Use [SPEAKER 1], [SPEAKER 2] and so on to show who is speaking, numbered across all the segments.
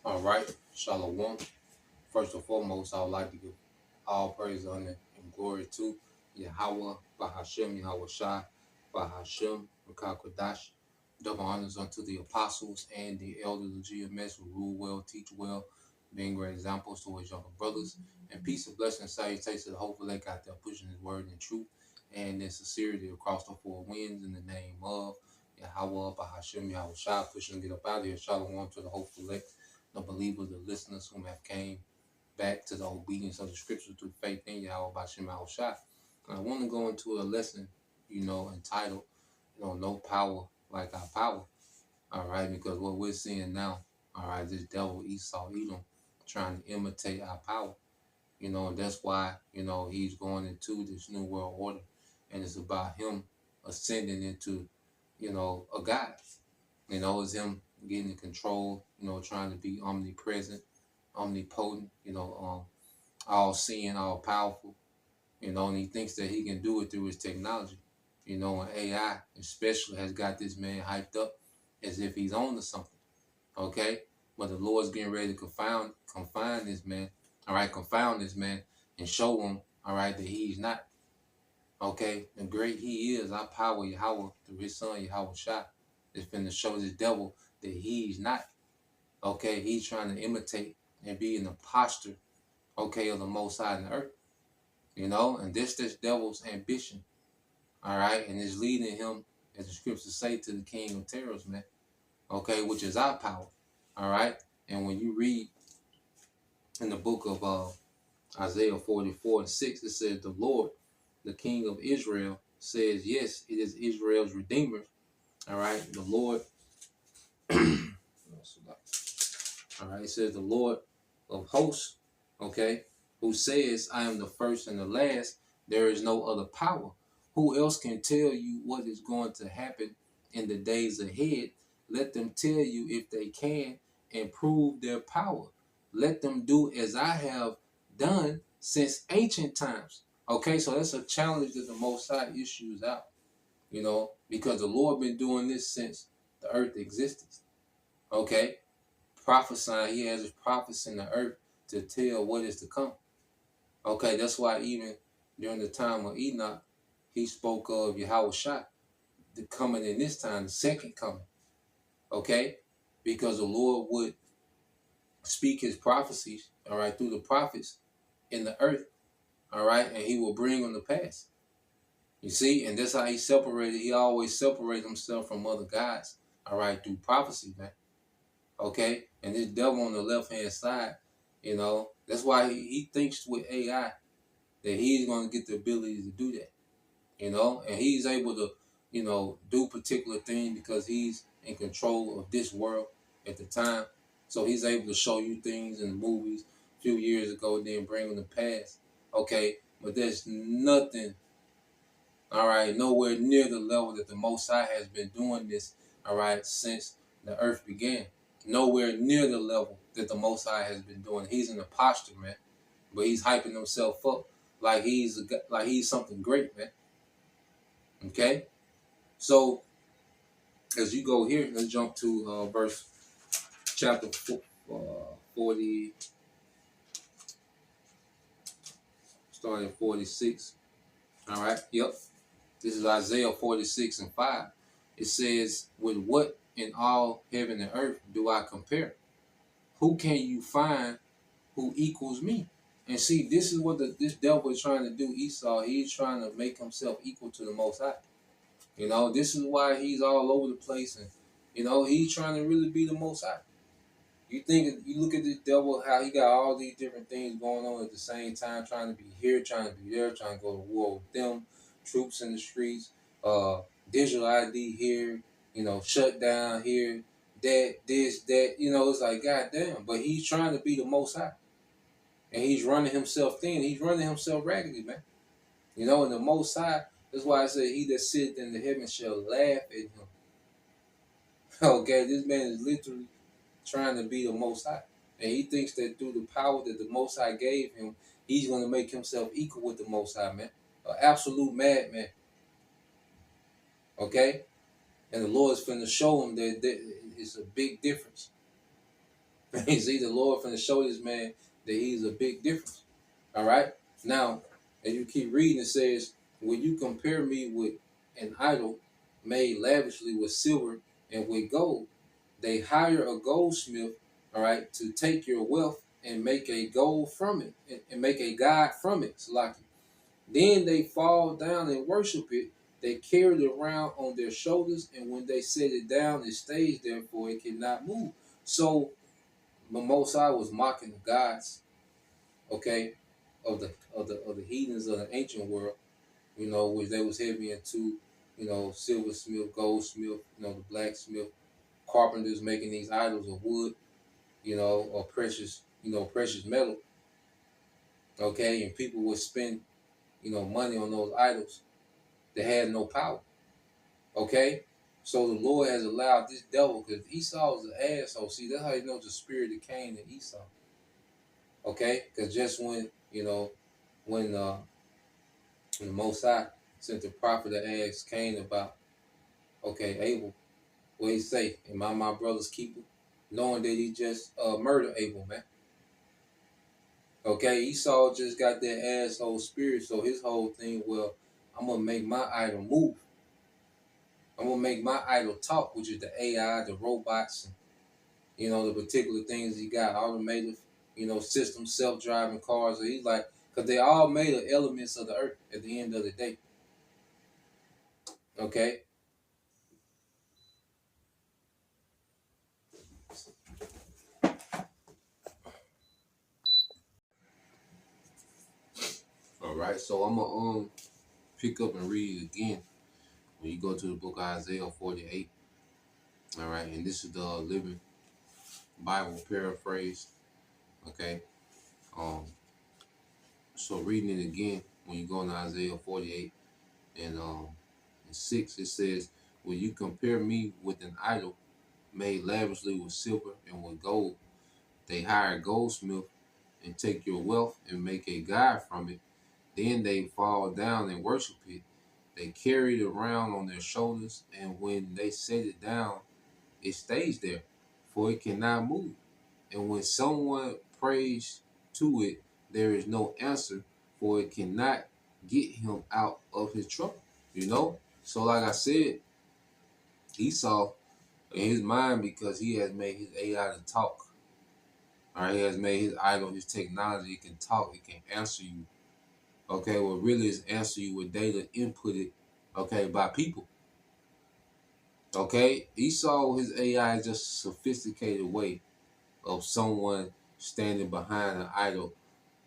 [SPEAKER 1] All right, Shalom. First and foremost, I would like to give all praise, honor, and glory to Yahweh, Bahashem, Yahweh Shai, Bahashem, Rakakwadash. Double honors unto the apostles and the elders of GMS who rule well, teach well, being great examples to his younger brothers. And peace and blessing, salutations to the hopeful elect out there pushing his word in truth and in sincerity across the four winds in the name of Yahweh, Bahashem, Yahweh Shai, pushing to get up out of here. Shalom to the hopeful elect, the believers, the listeners whom have came back to the obedience of the scriptures through faith in Yahweh Bashem Al Shai. I want to go into a lesson, entitled, No Power Like Our Power. All right, because what we're seeing now, all right, this devil Esau Edom trying to imitate our power. And that's why, he's going into this new world order. And it's about him ascending into, a God. It's him getting in control, trying to be omnipresent, omnipotent, all seeing, all powerful, and he thinks that he can do it through his technology. And AI especially has got this man hyped up as if he's on to something. Okay? But the Lord's getting ready to confound this man, and show him, that he's not. Okay? The great he is, our power, Yahweh, through his son, Yahweh Shai, is finna show this devil that he's not. Okay? He's trying to imitate and be in the posture, of the Most High in the earth. And this devil's ambition. All right? And it's leading him, as the scriptures say, to the king of terrors, man. Okay? Which is our power. All right? And when you read in the book of Isaiah 44:6, it says, the Lord, the King of Israel, says, yes, it is Israel's Redeemer. All right? The Lord, all right, it says, the Lord of hosts, okay, who says, I am the first and the last. There is no other power. Who else can tell you what is going to happen in the days ahead? Let them tell you if they can and prove their power. Let them do as I have done since ancient times. Okay, so that's a challenge that the Most High issues out, because the Lord been doing this since the earth existed. Okay, prophesying, he has his prophets in the earth to tell what is to come. Okay, that's why even during the time of Enoch, he spoke of Yahweh Shai, the coming in this time, the second coming. Okay, because the Lord would speak his prophecies, all right, through the prophets in the earth, all right, and he will bring them to pass. You see, and that's how he always separated himself from other gods, all right, through prophecy, man. Okay, and this devil on the left-hand side, that's why he thinks with AI that he's going to get the ability to do that, and he's able to, do particular things because he's in control of this world at the time. So he's able to show you things in the movies a few years ago, then bring them to pass. Okay, but there's nothing, all right, nowhere near the level that the Most High has been doing this, all right, since the earth began. Nowhere near the level that the Most High has been doing. He's in a posture, man, but he's hyping himself up like he's something great, man. Okay, so as you go here, let's jump to verse chapter 40, starting at 46. All right, yep. This is Isaiah 46:5. It says, with what in all heaven and earth do I compare? Who can you find who equals me? And see, this is what this devil is trying to do, Esau. He's trying to make himself equal to the Most High. This is why he's all over the place. And, he's trying to really be the Most High. You look at this devil, how he got all these different things going on at the same time, trying to be here, trying to be there, trying to go to war with them, troops in the streets, digital ID here, shut down here, that, this, that, it's like, goddamn. But he's trying to be the Most High. And he's running himself thin. He's running himself raggedy, man. And the Most High, that's why I said, he that sitteth in the heavens shall laugh at him. Okay, this man is literally trying to be the Most High. And he thinks that through the power that the Most High gave him, he's going to make himself equal with the Most High, man. An absolute madman. Okay? And the Lord's finna show him that it's a big difference. And see, the Lord finna show this man that he's a big difference. All right. Now, as you keep reading, it says, "When you compare me with an idol made lavishly with silver and with gold, they hire a goldsmith, all right, to take your wealth and make a gold from it and make a god from it. Salaki. Then they fall down and worship it. They carry it around on their shoulders, and when they set it down, it stays there, for it cannot move." So the Most High was mocking the gods, okay, of the heathens of the ancient world, which they was heavy into, silversmith, goldsmith, the blacksmith, carpenters making these idols of wood, or precious metal, okay, and people would spend, money on those idols that had no power, okay. So the Lord has allowed this devil, because Esau was an asshole. See, that's how you know the spirit that came in Esau, okay, because just when the Most High sent the prophet to ask Cain about, okay, Abel, what he say? Am I my brother's keeper? Knowing that he just murdered Abel, man. Okay, Esau just got that asshole spirit, so his whole thing, well, I'm going to make my idol move. I'm going to make my idol talk, which is the AI, the robots, and, the particular things he got, automated, systems, self-driving cars. So he's like, because they all made of elements of the earth at the end of the day. Okay? All right, so I'm going to pick up and read it again. When you go to the book of Isaiah 48, all right, and this is the Living Bible paraphrase, okay. So reading it again, when you go into Isaiah 48 and 6, it says, "When you compare me with an idol made lavishly with silver and with gold, they hire a goldsmith and take your wealth and make a god from it. Then they fall down and worship it. They carry it around on their shoulders, and when they set it down, it stays there, for it cannot move. And when someone prays to it, there is no answer, for it cannot get him out of his trouble." So like I said, Esau in his mind, because he has made his AI to talk. All right, he has made his idol, his technology. It can talk, it can answer you. Okay, well, really is answer you with data inputted, okay, by people. Okay, Esau, his AI is just a sophisticated way of someone standing behind an idol,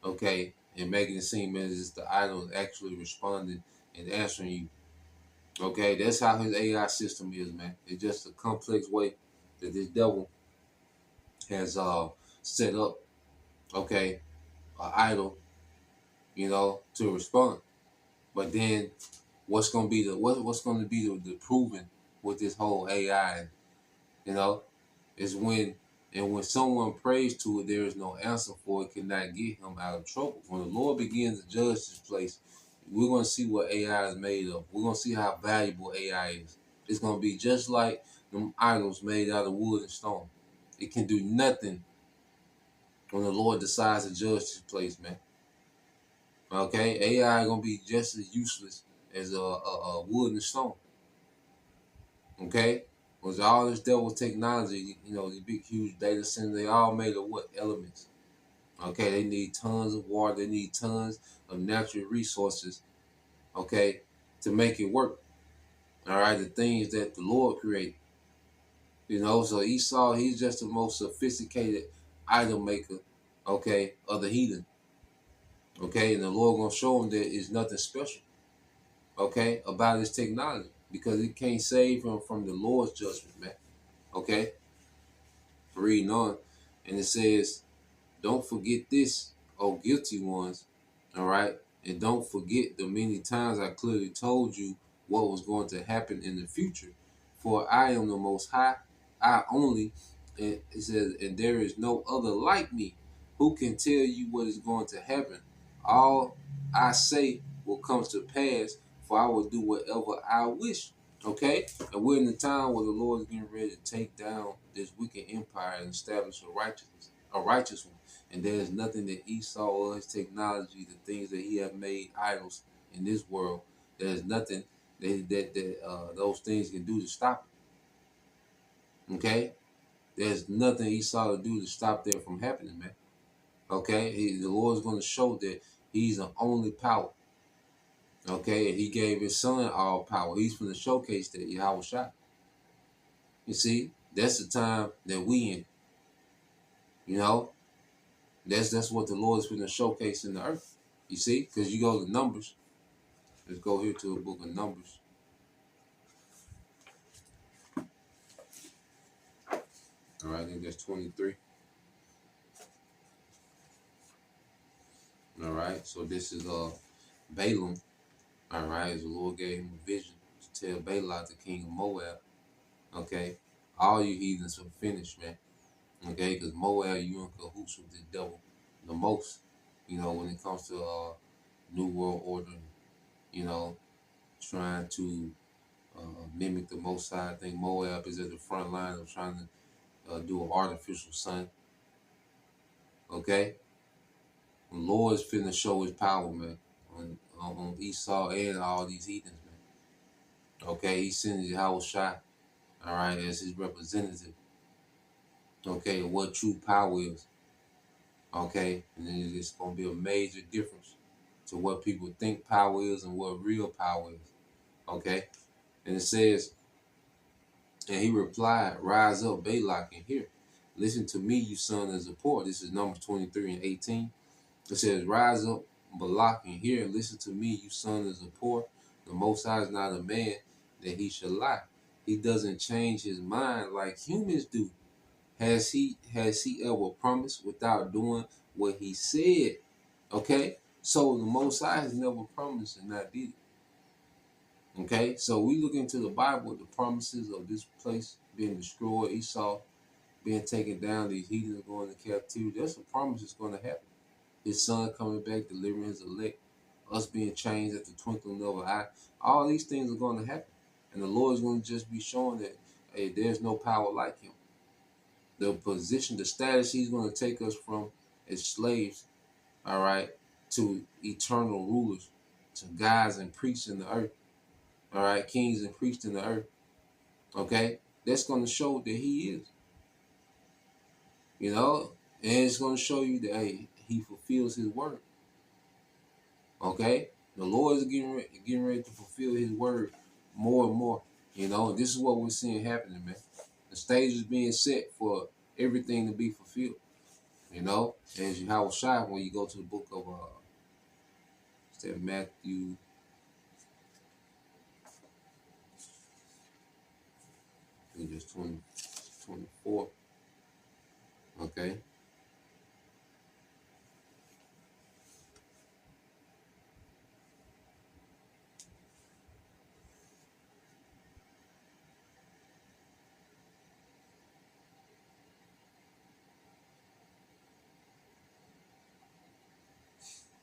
[SPEAKER 1] okay, and making it seem as if the idol is actually responding and answering you. Okay, that's how his AI system is, man. It's just a complex way that this devil has set up, okay, an idol, to respond. But then what's gonna be what's gonna be the proving with this whole AI, is when someone prays to it, there is no answer, for it cannot get him out of trouble. When the Lord begins to judge this place, we're gonna see what AI is made of. We're gonna see how valuable AI is. It's gonna be just like them idols made out of wood and stone. It can do nothing when the Lord decides to judge this place, man. Okay, AI gonna be just as useless as a wood and stone. Okay, with all this devil technology, these big huge data centers, they all made of what elements? Okay, they need tons of water, they need tons of natural resources, okay, to make it work. All right, the things that the Lord created. So Esau, he's just the most sophisticated idol maker, okay, of the heathen. Okay, and the Lord gonna show him that it's nothing special, okay, about his technology, because it can't save him from the Lord's judgment, man. Okay, reading on, and it says, "Don't forget this, O guilty ones, all right, and don't forget the many times I clearly told you what was going to happen in the future. For I am the Most High, I only," and it says, "and there is no other like me, who can tell you what is going to happen. All I say will come to pass, for I will do whatever I wish." Okay? And we're in the time where the Lord is getting ready to take down this wicked empire and establish a righteous one. And there is nothing that Esau or his technology, the things that he have made idols in this world, there is nothing that those things can do to stop it. Okay? There's nothing Esau to do to stop that from happening, man. Okay? The Lord is going to show that he's the only power. Okay? And he gave his son all power. He's going to showcase that Yahweh Shai. You see, that's the time that we in. You know, that's what the Lord is going to showcase in the earth. You see, because you go to Numbers. Let's go here to the book of Numbers. All right, I think that's 23. All right, so this is Balaam. All right, as the Lord gave him a vision to tell Balak, the king of Moab. Okay, all you heathens are finished, man. Okay, because Moab, you in cahoots with the devil the most. You know, when it comes to New World Order. You know, trying to mimic the Most High. I think Moab is at the front line of trying to do an artificial sun. Okay, the Lord's finna show his power, man, on Esau and all these heathens, man. Okay, he sends Yahweh Shai, all right, as his representative. Okay, what true power is. Okay, and then it's gonna be a major difference to what people think power is and what real power is. Okay, and it says, and he replied, "Rise up, Balak, and hear. Listen to me, you son of Zippor." This is Numbers 23 and 18. It says, "Rise up, Balak, and hear. Listen to me, you son of Zippor. The Most High is not a man that he should lie. He doesn't change his mind like humans do. Has he ever promised without doing what he said?" Okay? So the Most High has never promised and not did it. Okay, so we look into the Bible, the promises of this place being destroyed, Esau being taken down, these heathens going into captivity. That's a promise that's going to happen. His son coming back, delivering his elect, us being changed at the twinkling of an eye. All these things are going to happen. And the Lord is going to just be showing that, hey, there's no power like him. The position, the status he's going to take us from as slaves, all right, to eternal rulers, to guys and priests in the earth. All right, kings and priests in the earth. Okay, that's going to show that he is, you know, and it's going to show you that, hey, he fulfills his word. Okay, the Lord is getting ready to fulfill his word more and more. You know, and this is what we're seeing happening, man. The stage is being set for everything to be fulfilled. You know, as you Howard Shai, when you go to the book of Matthew. I think it's 24. Okay.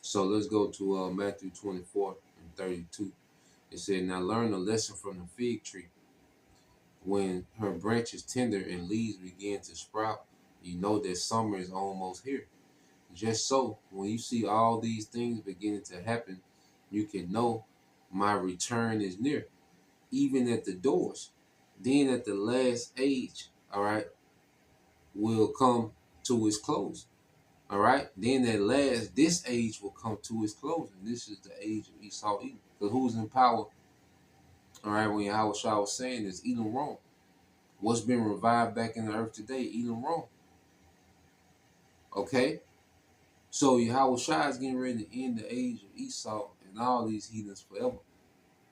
[SPEAKER 1] So let's go to Matthew 24 and 32. It said, "Now learn a lesson from the fig tree. When her branch is tender and leaves begin to sprout, you know that summer is almost here. Just so, when you see all these things beginning to happen, you can know my return is near, even at the doors. Then at the last age, all right, will come to its close. All right. Then at last, this age will come to its close. And this is the age of Esau Edom. Because who's in power? All right. When Yahweh Shah was saying is Edom Rome. What's been revived back in the earth today? Edom Rome. Okay. So Yahweh Shah is getting ready to end the age of Esau and all these heathens forever.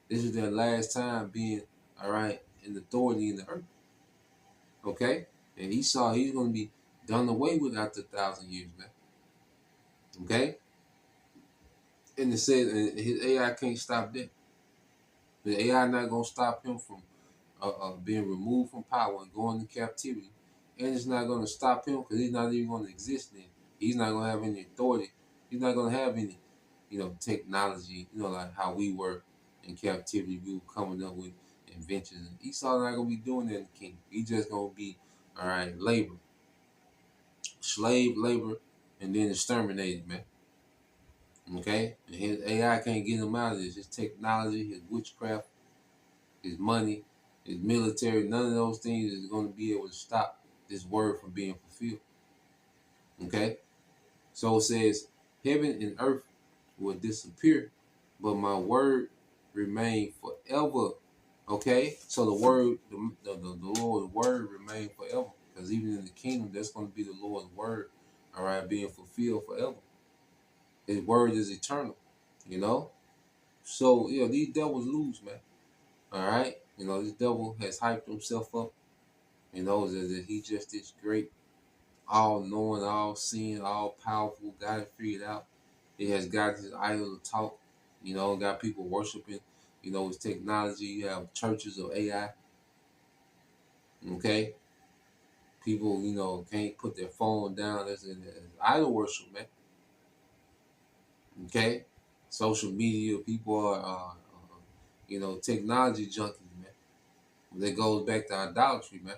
[SPEAKER 1] This is their last time being, all right, in authority in the earth. Okay. And Esau, he's going to be done away with after 1,000 years, man. Okay. And it says, and his AI can't stop that. The AI not gonna stop him from being removed from power and going to captivity, and it's not gonna stop him because he's not even gonna exist then. He's not gonna have any authority. He's not gonna have any, technology. Like how we were in captivity, we were coming up with inventions. Esau not gonna be doing that in the kingdom. He just gonna be, all right, labor, slave labor, and then exterminated, man. Okay, and his AI can't get him out of this. His technology, his witchcraft, his money, his military, none of those things is going to be able to stop this word from being fulfilled. Okay, so it says, heaven and earth will disappear, but my word remain forever. Okay, so the word, the Lord's word remain forever, because even in the kingdom, that's going to be the Lord's word, all right, being fulfilled forever. His word is eternal, you know. So yeah, these devils lose, man. All right, you know, this devil has hyped himself up. You know that he just this great, all knowing, all seeing, all powerful, got it figured out. He has got his idol to talk. You know, got people worshiping. You know, his technology. You have churches of AI. Okay, people, you know, can't put their phone down. That's in idol worship, man. Okay, social media people are, you know, technology junkies, man. That goes back to idolatry, man.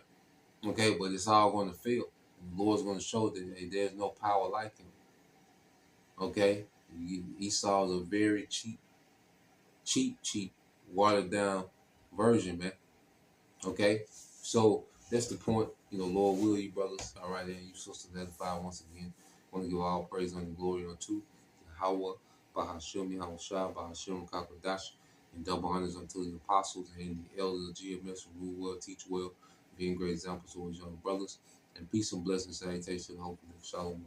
[SPEAKER 1] Okay, but it's all going to fail. The Lord's going to show that hey, there's no power like him. Okay, Esau is a very cheap, watered down version, man. Okay, so that's the point. You know, Lord will you brothers, all right, and you sisters edify once again. I want to give all praise and glory unto Yahweh, Bahashim, Yahweh Shah, Bahashim, Kakadash, and double honors unto the apostles and the elders of GMS who rule well, teach well, being great examples to his young brothers. And peace and blessings, salutation, hope, and shalom.